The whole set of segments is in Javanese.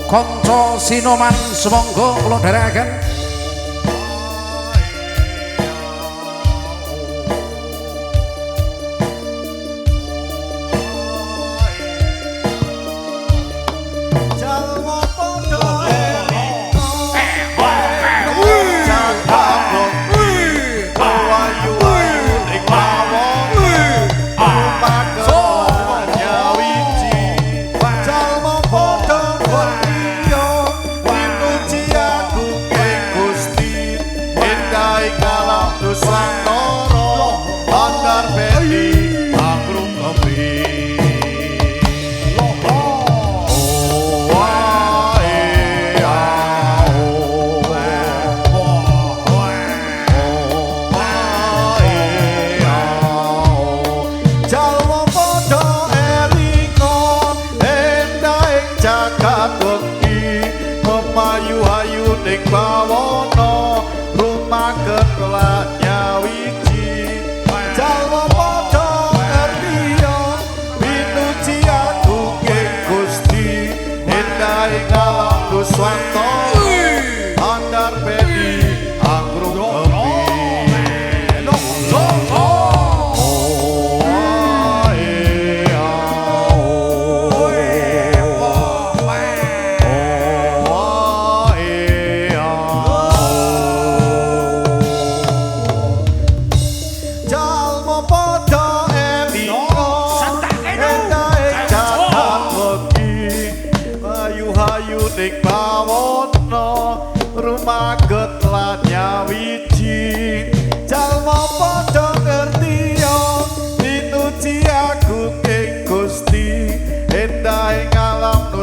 kanca Sinoman semangga kula dherekaken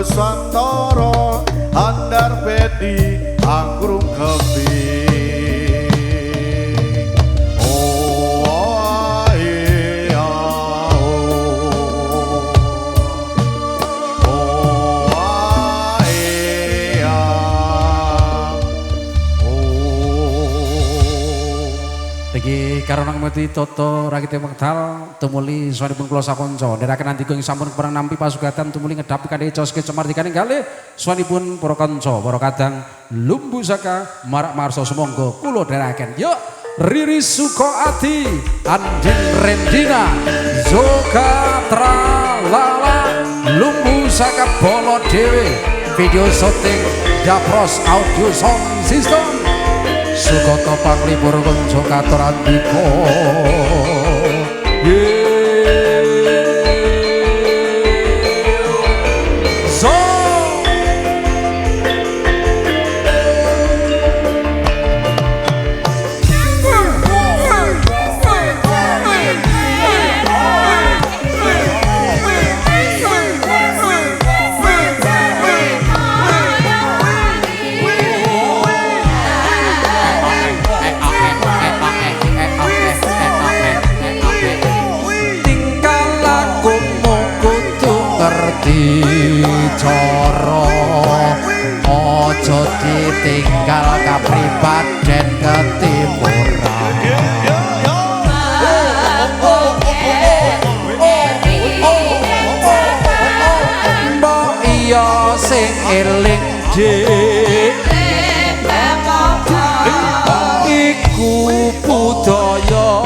Nuswantara andar bedi anggrung kembing oh ae oh ae Niki karena ngemeti toto rakite wekdal tumuli sawanipun kula sakonco nderekaken andika ing sampun perang nampi pasugatan tumuli ngedhapi kanthi coske cemardikaning kalih sawanipun para kanca para kadang lumbu saka marak marsa semangga kula dherekaken yuk Riri Sukoati Andin Rendina Zoka Tralala lumbu saka Bolo Dewe video shooting Dapros Audio Sound System Sukoto Panglipur Konco Kator Andiko coro ojo ditinggal kapribaden ketimuran mbok iya sing eling dik iku budaya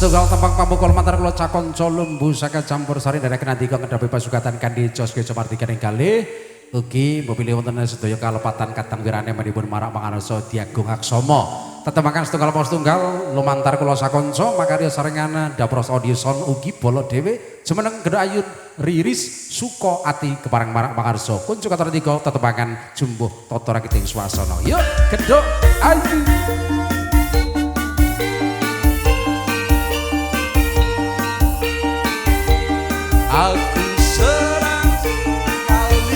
setunggal tembang pamukul mantar kula cakonco lumbu saka campur sari nderekaken andika ngedhapi pasugatan kanthi Jos Kecomartikan kalih ugi mopilih wonten sedaya kalepatan katang wirane manipun marak mangarsa Diagung Aksama. Tetemangan setunggal pos tunggal lumantar kula sakonco makarya sarengan dapros audio sound ugi bolo dhewe jemeneng Gede Ayun Riris suka ati keparang marak mangarsa kunjuk katon tiga tetemangan jumbuh tata rakiting swasana. Yuk Gede Ayu. Aku serang kali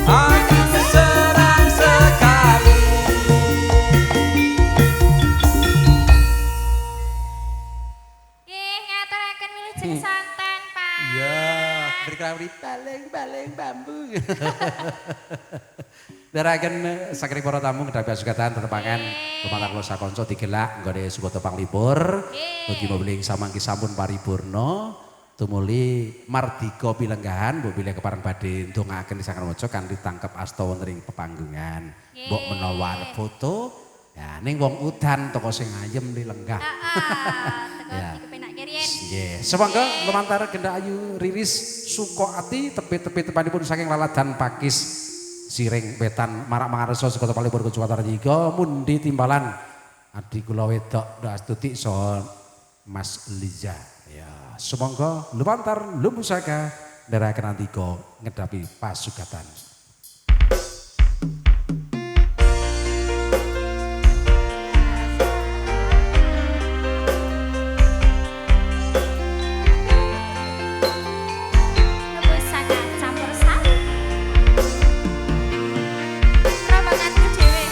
Aku serang sekali Ngaturaken wilujeng santen, Pak. Ya, berkrawri baleng bambu. Daraken sakring para tamu ngedhapi pasugatan tetepangan lumantar kula sakonco digelak nggone Subata Panglipur. Mugi mobiling samangki sampun paripurna tumuli mardika pilenggahan mbok bilih kepareng badhe ndongaaken Sang Maca kanthi tangkep asta wonten ing pepanggungan. Mbok menawa foto ya ning wong udan toko sing ayem li lenggah. Teko iki kepenak keriyen. Nggih, semangga lumantar Gede Ayu Riris suka ati tepi-tepi tepanipun saking laladan pakis siring wetan marak mangarsa Sekota Palipur Kucuwatara 3 mundi timbalan adi kula wedok Mbak Astuti saha Mas Liza. Ya, semangga lumantar lumbusaka nderekaken andika ngedhapi pasugatan. Pusaka campur sari. Rombonganku dhewe.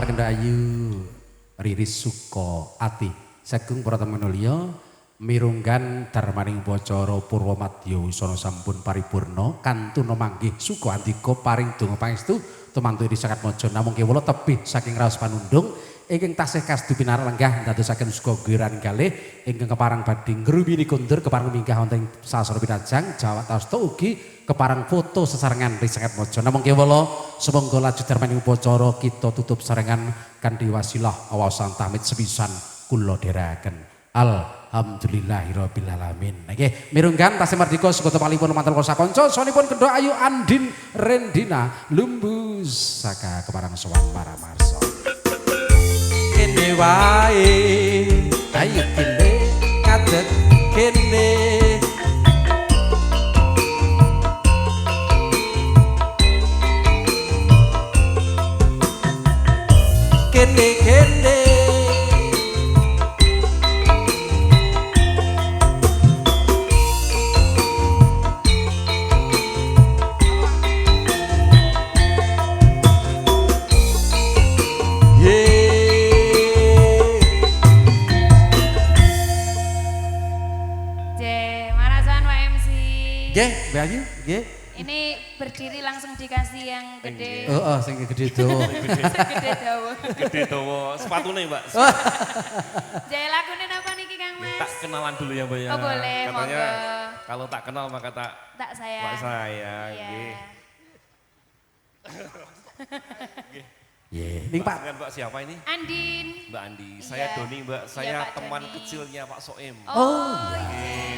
Semar Kendayu Riris Suko Ati Segung para temen liya mirunggan darmaning Bacara Purwomadya wisana sampun paripurna kantuna manggih Suko Andika paring donga pangestu tumantu iri sakat mojo namung kewala tebih saking raos panundung ingkang tasih kasdu pinarenggah ndadosaken Suko giran kalih ingkang keparang badhe ngrumini kundur keparang minggah wonten sasana pinajang Jawa Tasta ugi keparang foto sesarengan risaket mojo namung kewala sumangga laju darmaning upacara kita tutup sarengan kanthi wasilah awasan tamit sepisan kula dherekaken alhamdulillahirabbil alamin. Nggih mirunggan tasih mardika segata palipun mantel kosa kanca sawanipun Kendha Ayu Andin Rendina lumbu saka keparang sowan para marsa. Kene wae Ayo kene ngadeg kene kene nggih Mbak Ayu nggih Ini berdiri langsung dikasih yang gede. heeh sing gede dawa Gede dawa. Gede dawa sepatune Mbak. Jaya lagune napa niki Kang Mas? Tak kenalan dulu ya Mbak ya. Oh boleh, Katanya monggo. kalau tak kenal maka tak Tak saya. Pak saya. Iya. Nggih. nggih ning Pak Dengan Mbak siapa ini? Andin. Mbak Andi. Saya Iya. Doni Mbak. Iya, Saya Pak teman Doni. kecilnya Pak Soem. Oh,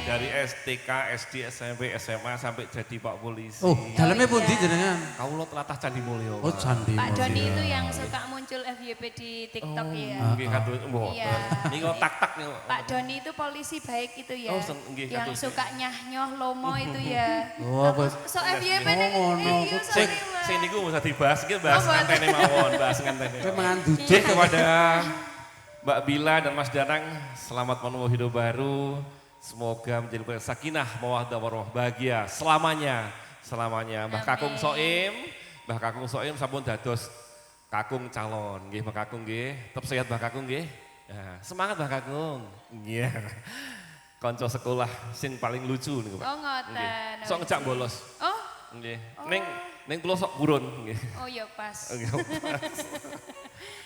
Dari STK, SD, SMP, SMA sampai jadi Pak Polisi. oh dalamnya iya. pundi jenengan Kaulo telatah Candi Mulyo. oh candi Pak Doni Mulya. itu yang suka muncul FYP di TikTok ya. Nggih kados mbok. Iya. Niku tak-tak niku. Pak Doni itu polisi baik itu ya. Oh, nggih, yang kados. suka nyah-nyoh lomo itu ya. oh apa So FYP Oh, nih. ngono. Iya, Sing sorry, sing Mbak. niku mesti dibahas iki bahas Oh, boleh. ngantene mawon, bahas ngantene. kowe mangan Jadi duduk kepada Mbak Bila dan Mas Danang, selamat menempuh hidup baru. Semoga menjadi sakinah, mawaddah warahmah bahagia selamanya, selamanya. Mbah Kakung Soim, Mbah Kakung Soim sampun dados Kakung calon, nggih Mbah Kakung nggih. Tetep sehat Mbah Kakung nggih. Ya, semangat Mbah Kakung. Iya. Kanca sekolah sing paling lucu niku, Pak. Oh ngoten. Sok ngejak bolos. Oh, Nggih. Ning kula sok burun nggih. oh ya pas.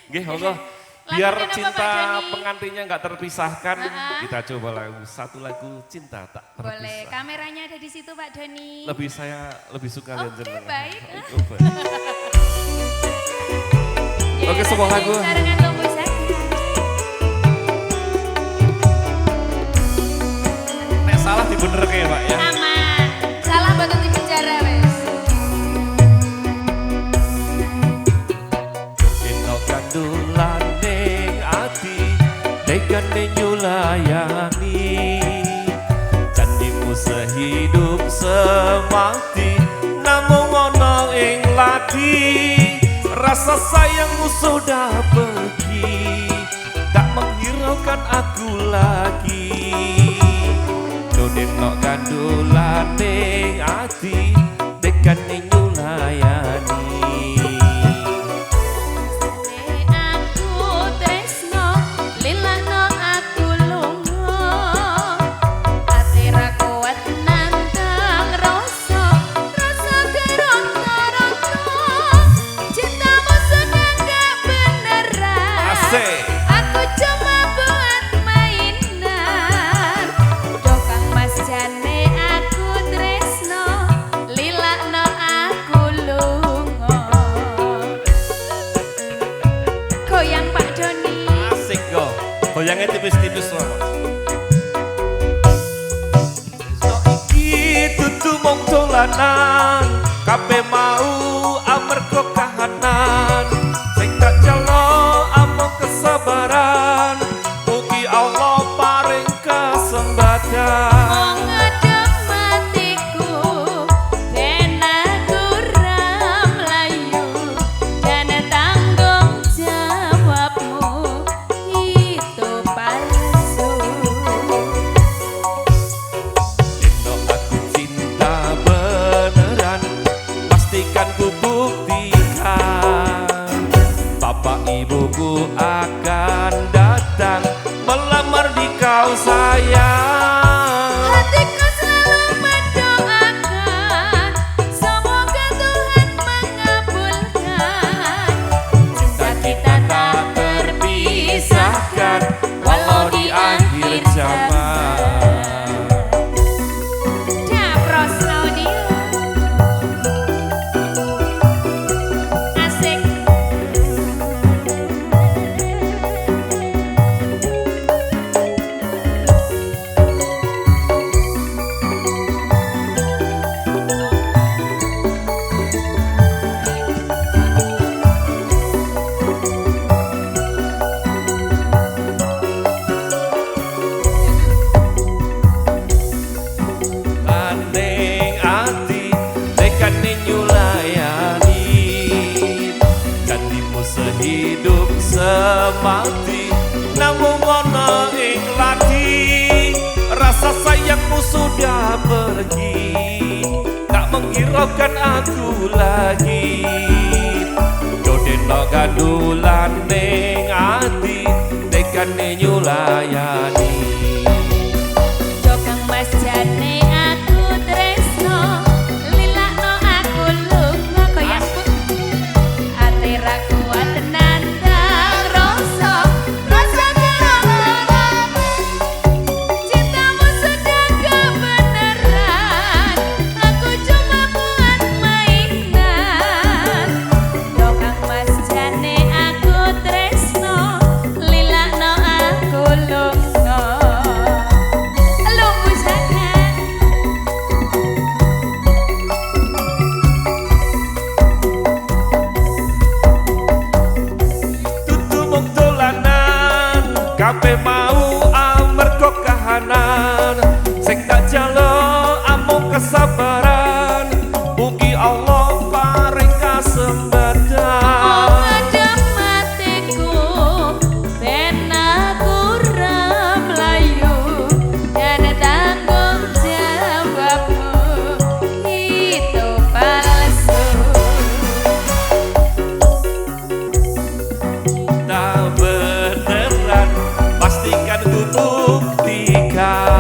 Nggih, monggo. Biar Lagunya apa, cinta Pak Doni? pengantinnya nggak terpisahkan, Ha-ha. kita coba satu lagu cinta tak terpisah. Boleh, kameranya ada di situ Pak Doni. Saya lebih suka lihat Oke, jenengan. baik. Oh, baik. Oke, sebuah lagu. Sarangan Lumbu Saka. Nek salah dibener ya Pak ya. Aman. Salah buat di penjara wes. Ino kandulan ning ati, dekane nyulayani. Candimu sehidup semati, namun ono ing lati. Rasa sayangmu sudah pergi, tak menghiraukan aku lagi. Dodeno kandulan ning ati, dekane nyulayani. Aku tresno, lilahno aku lunga. Ati ra kuat nantang rasa, rasa geronto-ronto. Cintamu sedang gak beneran. Asik. Aku cuma buat mainan. Dokang Mas jane aku tresno, lilahno aku lunga. Goyang Pak Doni. Asik kok. Goyangnya tipis-tipis loh. Iki dudu mung dolanan, kabeh mau amarga kahanan. Sing tak jalo amung kesabaran, mugi Allah paring kesempatan. Wong ngedem matiku, ben aku ra mlayu. Dan tanggung jawabmu itu palsu. Dino aku cinta beneran, dia pergi, tak menghiraukan aku lagi. Yodeno gandulan ning ati, tekane nyulayani. Jokang mas jane aku tresno, lilakno aku lunga koyakku. Ati ra kuat nandang rasa, rasa kerontong. Cintamu sudah kebenaran, aku cuma buat mainan. Jokang mas jane aku tresno, lilakno aku lunga. Lumpuh sana. Dudu mung dolanan, kabeh mau amarga kahanan. Sing tak jaluk amung kesabaran, mugi Allah paring kasembadan. Ada matiku, ben aku melayu dan tanggung jawabmu itu palsu. Tak beneran, pastikan ku buktikan.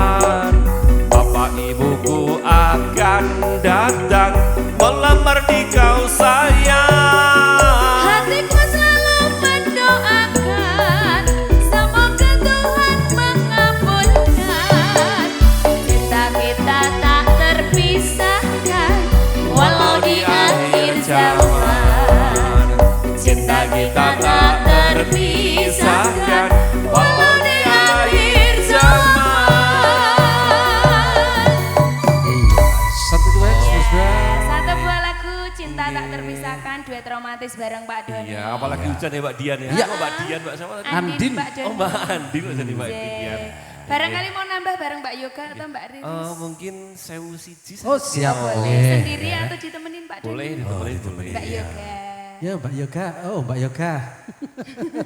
Bapak ibuku akan datang melamar di kau sayang. Hatiku selalu mendoakan, semoga Tuhan mengabulkan. Cinta kita tak terpisahkan, walau di akhir zaman. Cinta kita tak terpisahkan, walau di akhir zaman. Satu duet Mas Bram. Satu buah lagu Cinta Tak Terpisahkan, duet romantis bareng Pak Doni. Iya, apalagi hujan ya Mbak Dian ya. Iya. Oh, Mbak Dian, Mbak siapa tadi? Andin. Mbak Doni. Oh, Mbak Andin jadi Mbak Dian. Barangkali mau nambah bareng Mbak Yoga atau Mbak Riris? Mungkin sewu siji. Oh siap. Boleh sendiri atau ditemenin Pak Doni? Boleh, boleh. Mbak Yoga. Ya Mbak Yoga, oh Mbak Yoga.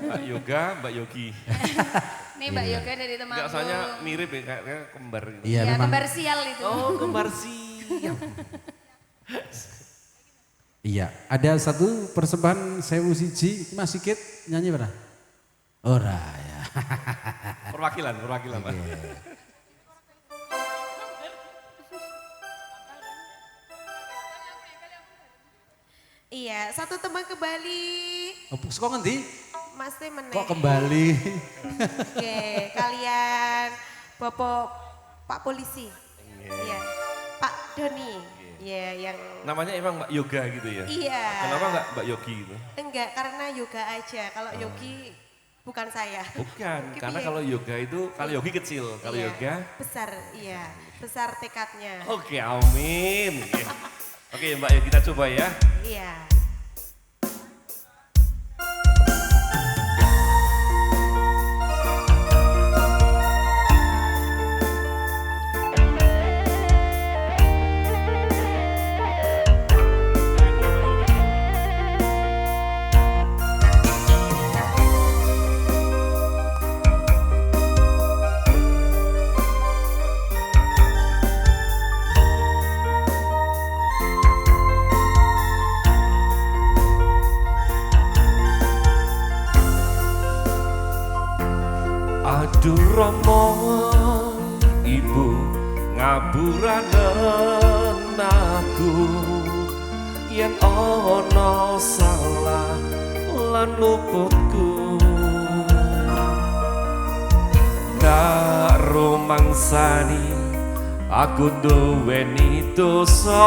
Mbak Yoga, Mbak Yogi. Nih Mbak Yoga dari Temanggung. Enggak, soalnya mirip ya, kayak kembar gitu. Iya Ya, memang. kembar sial itu. Oh, kembar siap. Iya, ada satu persembahan sewu siji, Mas Sigit nyanyi pernah? Ora ya. Perwakilan, Pak. Iya, satu teman ke Bali. Opuk kok ngendi? Mas teh meneh. Kok kembali? Oke, kalian Bapak Pak Polisi. Iya. Pak Doni. Iya, yang Namanya emang Mbak Yoga gitu ya? iya. Kenapa enggak Mbak Yogi gitu? Enggak, karena yoga aja. Kalau yogi bukan saya. Bukan, Gitu karena ya. kalau yoga itu, kalau yogi kecil, kalau Iya, yoga. besar, iya. Besar tekadnya. Oke, amin. Oke Mbak Yogi, kita coba ya. Iya. Aduh Romo, ibu ngaburanen aku, yen ana salah lan luputku. Gak rumangsani aku duweni dosa,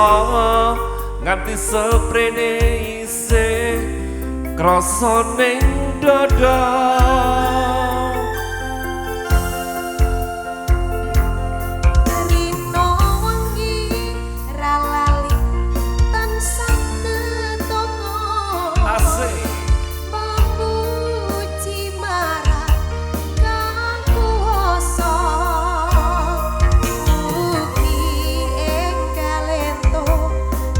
nganti seprene isih krasa ning dada. Rino wengi ra lali tansah tetunggu. Asik. Memuji marang Kang Kuwasa. Mugi enggal entuk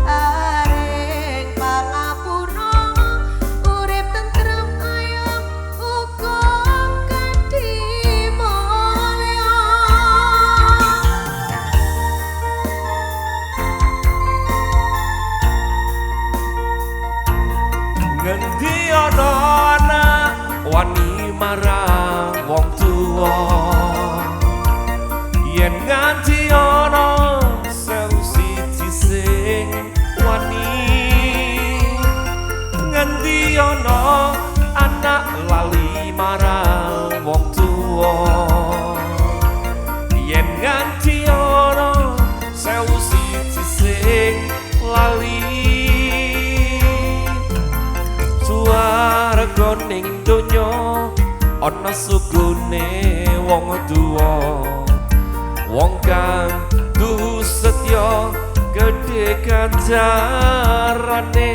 areng pangapura, urip tentrem ayem uga ana sukune wong tuwa wong kang duh setya gedhe ganjarane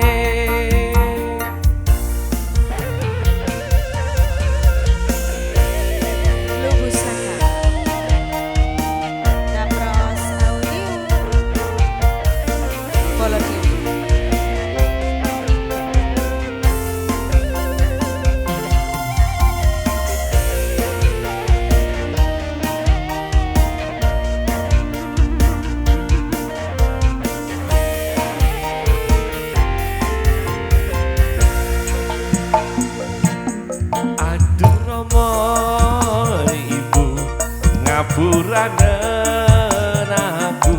ngapuranen aku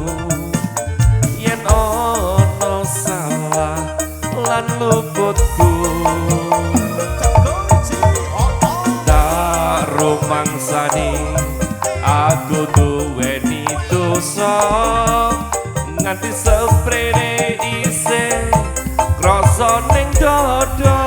yen ana salah lan luputku tak rumangsani aku duweni dosa nganti seprene isih krasa ning dada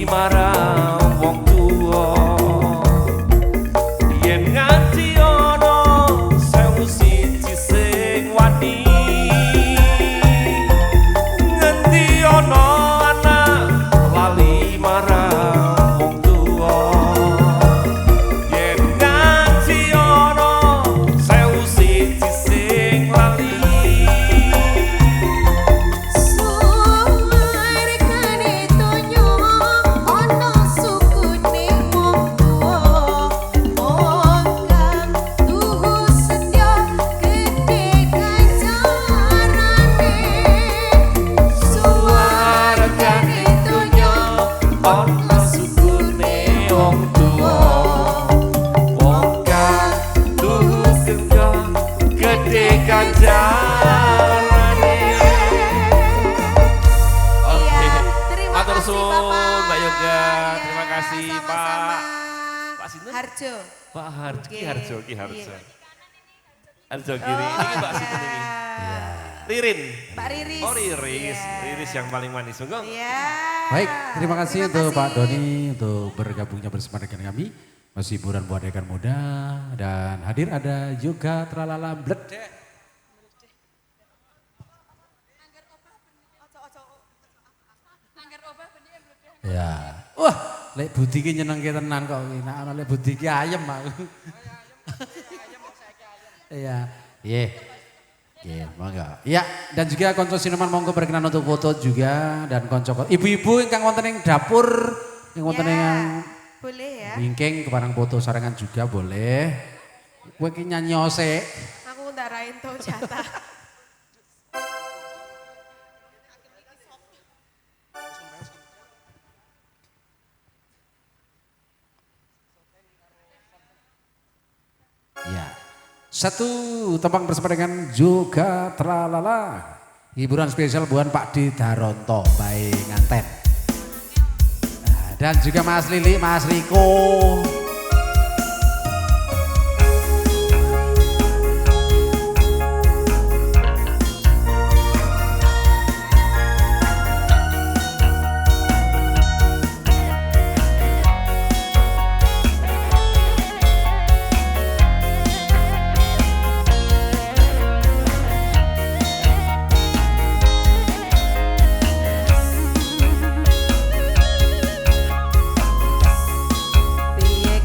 marang wong tuwa yen nganti ana sewu siji sing wani ngendi ana anak lali marang wong tuwa yen nganti ana sewu siji sing lali Harjo. Pak Harjo, Ki Harjo. Harjo kiri, Oh, ini Mbak Sinten ini. Ririn. Pak Riris. Oh Riris, Iya. Riris yang paling manis. Monggo. Iya. Baik, terima kasih Terima untuk kasih. Pak Doni untuk bergabungnya bersama dengan kami. Masih hiburan buat rekan muda dan hadir ada Yoga Tralala Bledek. Ya. Wah, lek budiki nyenengke tenan kok iki. Nek ana lek budiki ayem aku. Iya. Nggih. Nggih, monggo. Iya, dan juga konco sineman monggo berkenan untuk foto juga dan konco ibu-ibu ingkang wonten ing dapur ing wonten ing Boleh ya. wingking keparang foto sarangan juga boleh. Kowe iki nyanyi ose. Aku ndarain tuh jatah. Ya. Satu tembang bersama dengan Yoga Tralala. Hiburan spesial buat Pak Di Daronto, baik nganten. Nah, dan juga Mas Lili, Mas Riko. Piye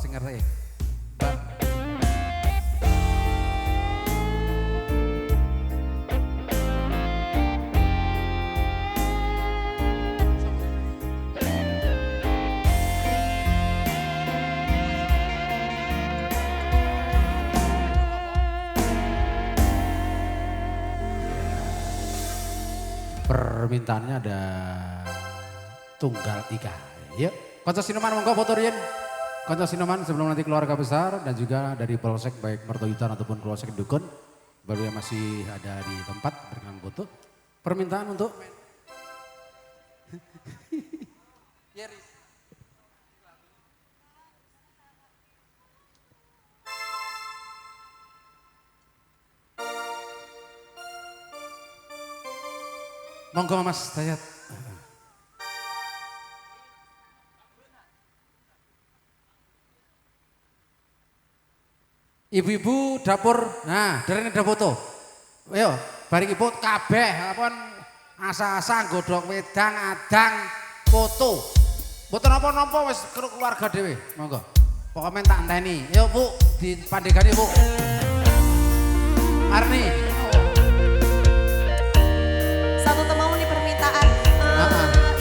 sing ngerti. Mbak. Permintaannya ada tunggal 3. Yuk, Konco Sinoman monggo foto riyen. Konco Sinoman sebelum nanti keluarga besar dan juga dari Polsek baik Mertoyudan ataupun Polsek Dukun baru yang masih ada di tempat berkenan foto. Permintaan untuk monggo Mas Dayat. Ibu-ibu dapur, nah dari ini ada foto. Ayo, bareng ibu kabeh, apaan asa-asa godhong wedang, adang, foto. Foto napa-napa wis keluarga dhewe, monggo. Pokoknya tak enteni. Ayo Bu, dipandegani Bu. Arni. Satu temau nih permintaan.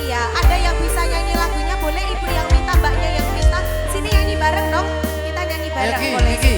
Iya, ada yang bisa nyanyi lagunya boleh ibu yang minta, mbaknya yang minta. Sini nyanyi bareng dong. Kita nyanyi bareng Ayo, boleh. Ki.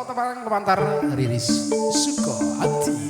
tepang kemantar Riris Sukahati.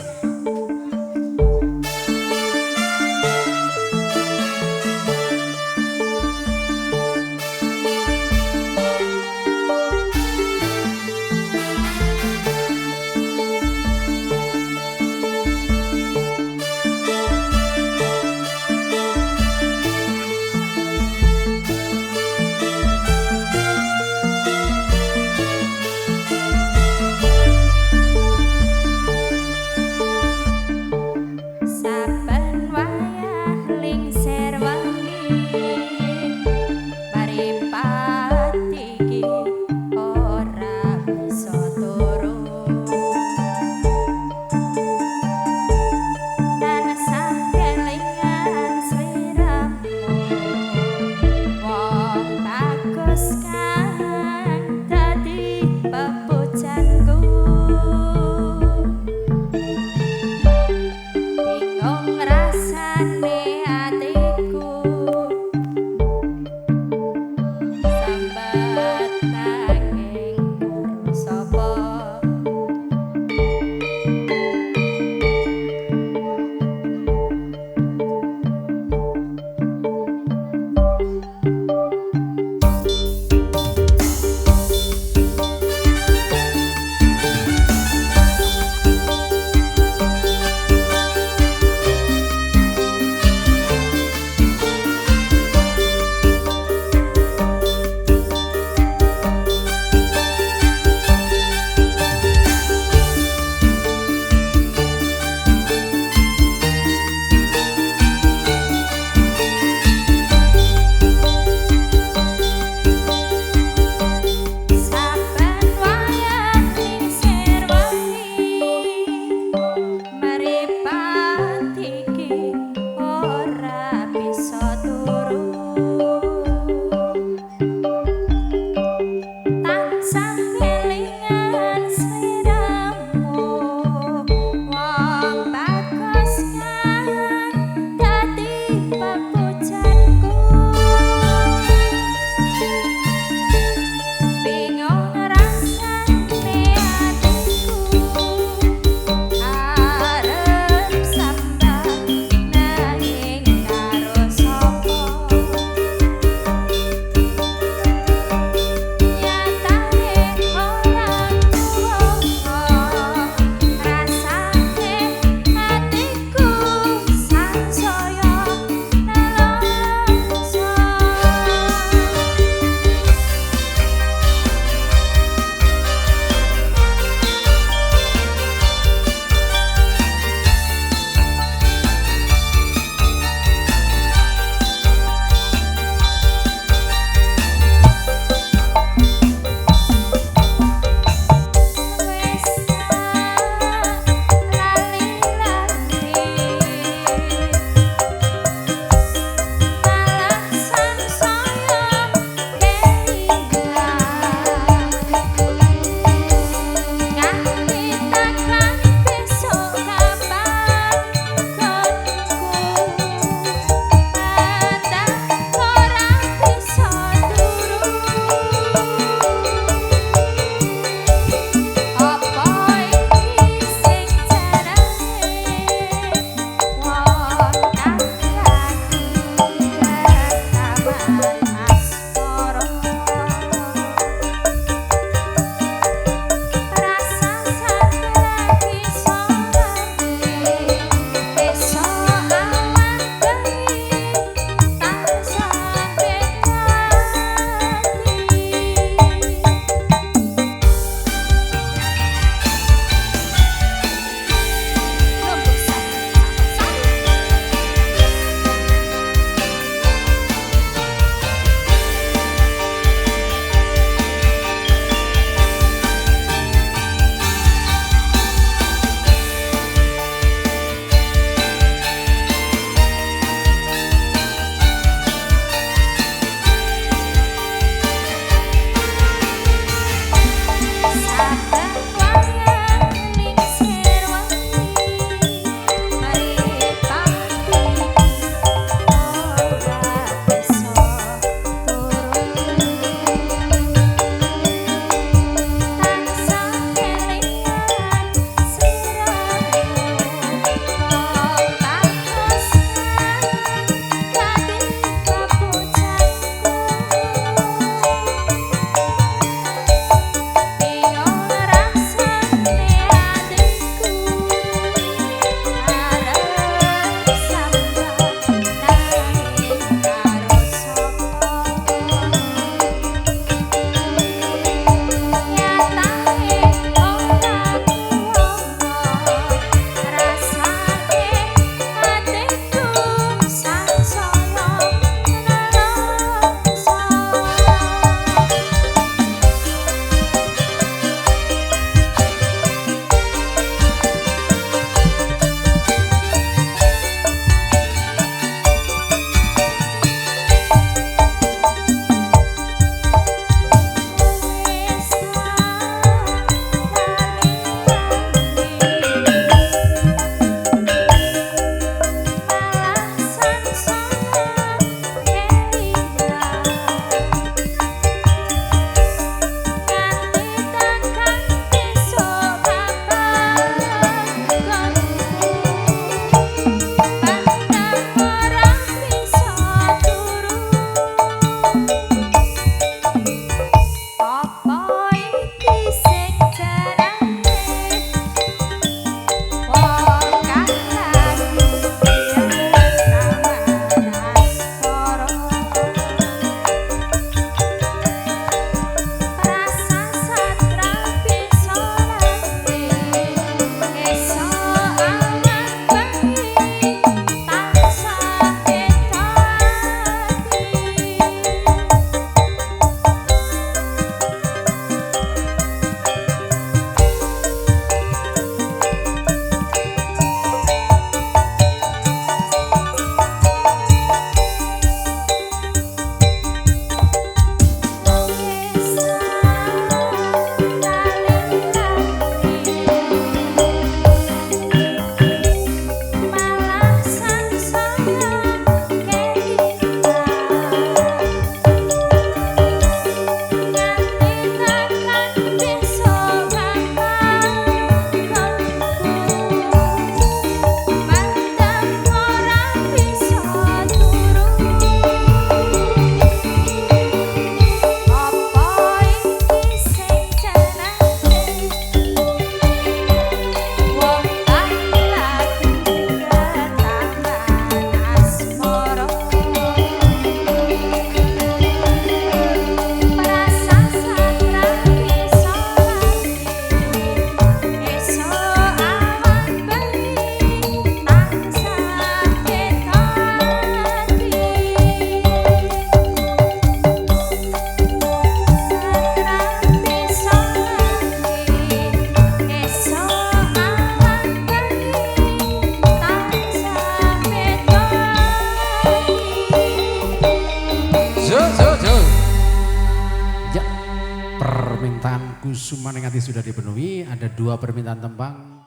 Kusuman yang sudah dipenuhi, ada 2 permintaan tembang